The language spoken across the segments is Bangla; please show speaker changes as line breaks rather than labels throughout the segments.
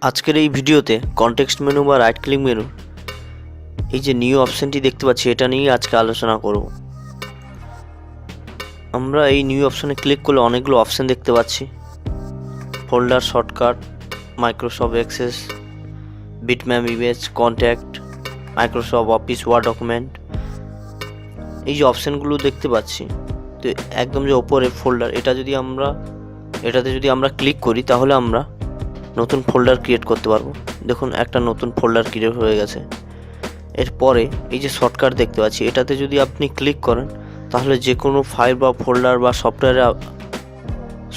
আজকের এই ভিডিওতে কনটেক্সট মেনু বা রাইট ক্লিক মেনু এই যে নিউ অপশনটি দেখতে পাচ্ছি এটা নিয়ে আজকে আলোচনা করব। আমরা এই নিউ অপশনে ক্লিক করলে অনেকগুলো অপশন দেখতে পাচ্ছি, folder, shortcut, Microsoft Access, bitmap, image, contact, Microsoft Office, Word document, এই যে অপশনগুলো দেখতে পাচ্ছি। তো একদম যে ওপরে ফোল্ডার, এটাতে যদি আমরা ক্লিক করি তাহলে আমরা নতুন ফোল্ডার ক্রিয়েট করতে পারবো। দেখুন একটা নতুন ফোল্ডার ক্রিয়েট হয়ে গেছে। এরপরে এই যে শর্টকাট দেখতে পাচ্ছি, এটাতে যদি আপনি ক্লিক করেন তাহলে যে কোনো ফাইল বা ফোল্ডার বা সফটওয়্যারে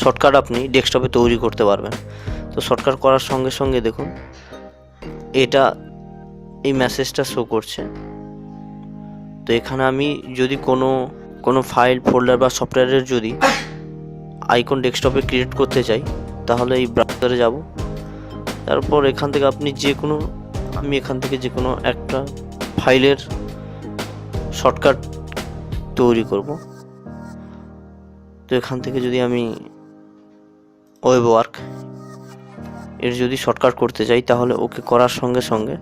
শর্টকাট আপনি ডেস্কটপে তৈরি করতে পারবেন। তো শর্টকাট করার সঙ্গে সঙ্গে দেখুন এই মেসেজটা শো করছে। তো এখানে আমি যদি কোনো ফাইল, ফোল্ডার বা সফটওয়্যারের যদি আইকন ডেস্কটপে ক্রিয়েট করতে চাই তাহলে এই ব্রাউজারে যাব। তারপর এখান থেকে আমি এখান থেকে যে কোনো একটা ফাইলের শর্টকাট তৈরি করব। তো এখান থেকে যদি আমি ওয়েব ওয়ার্ক এর যদি শর্টকাট করতে চাই তাহলে ওকে করার সঙ্গে সঙ্গে,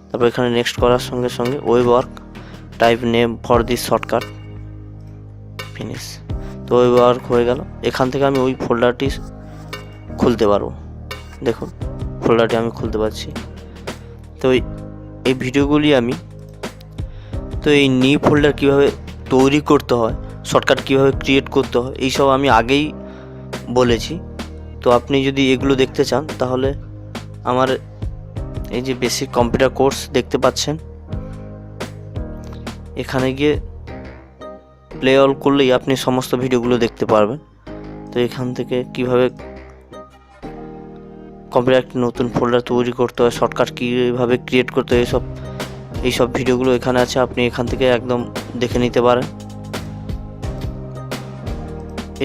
তারপর এখানে নেক্সট করার সঙ্গে সঙ্গে web work type name for this shortcut, finish. তো ওয়েব ওয়ার্ক হয়ে গেল। এখান থেকে আমি ওই ফোল্ডারটি খুলতে পারবো। দেখুন ফোল্ডারটি আমি খুলতে পারছি। তো এই ভিডিওগুলি এই নিউ ফোল্ডার কীভাবে তৈরি করতে হয়, শর্টকাট কীভাবে ক্রিয়েট করতে হয়, এইসব আমি আগেই বলেছি। তো আপনি যদি এগুলো দেখতে চান তাহলে আমার এই যে বেসিক কম্পিউটার কোর্স দেখতে পাচ্ছেন, এখানে গিয়ে প্লে অল করলেই আপনি সমস্ত ভিডিওগুলো দেখতে পারবেন। তো এখান থেকে কিভাবে কম্পিউটার একটি নতুন ফোল্ডার তৈরি করতে হয়, শর্টকাট কীভাবে ক্রিয়েট করতে হয়, এইসব ভিডিওগুলো এখানে আছে, আপনি এখান থেকে একদম দেখে নিতে পারেন।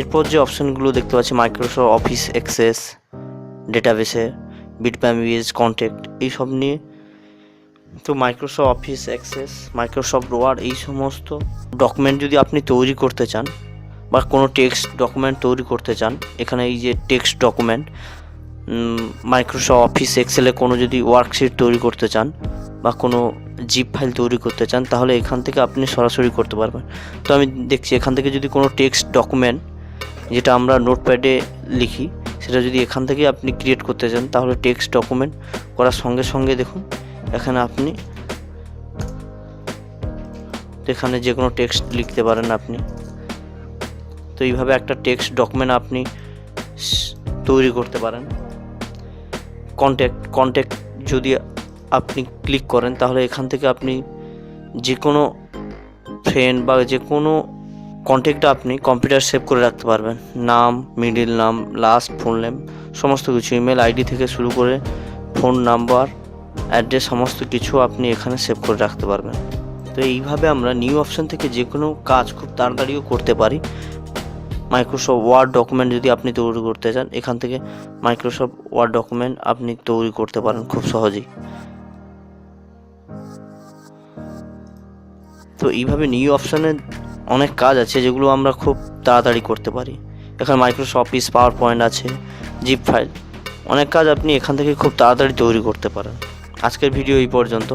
এরপর যে অপশনগুলো দেখতে পাচ্ছি, মাইক্রোসফট অফিস এক্সেস, ডেটাবেসে, বিটম্যাপ, ইমেজ, কন্ট্যাক্ট, এইসব নিয়ে। তো Microsoft Office Access, Microsoft Word, এই সমস্ত ডকুমেন্ট যদি আপনি তৈরি করতে চান বা কোনো টেক্সট ডকুমেন্ট তৈরি করতে চান, এখানে এই যে টেক্সট ডকুমেন্ট, মাইক্রোসফট অফিস এক্সেলে কোনো যদি ওয়ার্কশিট তৈরি করতে চান বা কোনো জিপ ফাইল তৈরি করতে চান তাহলে এখান থেকে আপনি সরাসরি করতে পারবেন। তো আমি দেখছি এখান থেকে যদি কোনো টেক্সট ডকুমেন্ট, যেটা আমরা নোটপ্যাডে লিখি, সেটা যদি এখান থেকে আপনি ক্রিয়েট করতে চান তাহলে টেক্সট ডকুমেন্ট করার সঙ্গে সঙ্গে দেখুন এখানে আপনি এখানে যে কোনো টেক্সট লিখতে পারেন আপনি। তো এইভাবে একটা টেক্সট ডকুমেন্ট আপনি তৈরি করতে পারেন। কন্ট্যাক্ট যদি আপনি ক্লিক করেন তাহলে এখান থেকে আপনি যে কোনো ফ্রেন্ড বা যে কোনো কন্ট্যাক্টটা আপনি কম্পিউটার সেভ করে রাখতে পারবেন। নাম, মিডিল নাম, লাস্ট ফোন নেম, সমস্ত কিছু, ইমেল আইডি থেকে শুরু করে ফোন নাম্বার, অ্যাড্রেস, সমস্ত কিছু আপনি এখানে সেভ করে রাখতে পারবেন। তো এইভাবে আমরা নিউ অপশন থেকে যে কোনো কাজ খুব তাড়াতাড়িও করতে পারি। মাইক্রোসফট ওয়ার্ড ডকুমেন্ট যদি আপনি তৈরি করতে চান, এখান থেকে মাইক্রোসফট ওয়ার্ড ডকুমেন্ট আপনি তৈরি করতে পারেন খুব সহজেই। তো এইভাবে নিউ অপশানে অনেক কাজ আছে যেগুলো আমরা খুব তাড়াতাড়ি করতে পারি। এখানে মাইক্রোসফট অফিস, পাওয়ার পয়েন্ট আছে, জিপ ফাইল, অনেক কাজ আপনি এখান থেকে খুব তাড়াতাড়ি তৈরি করতে পারেন। আজকের ভিডিও এই পর্যন্ত।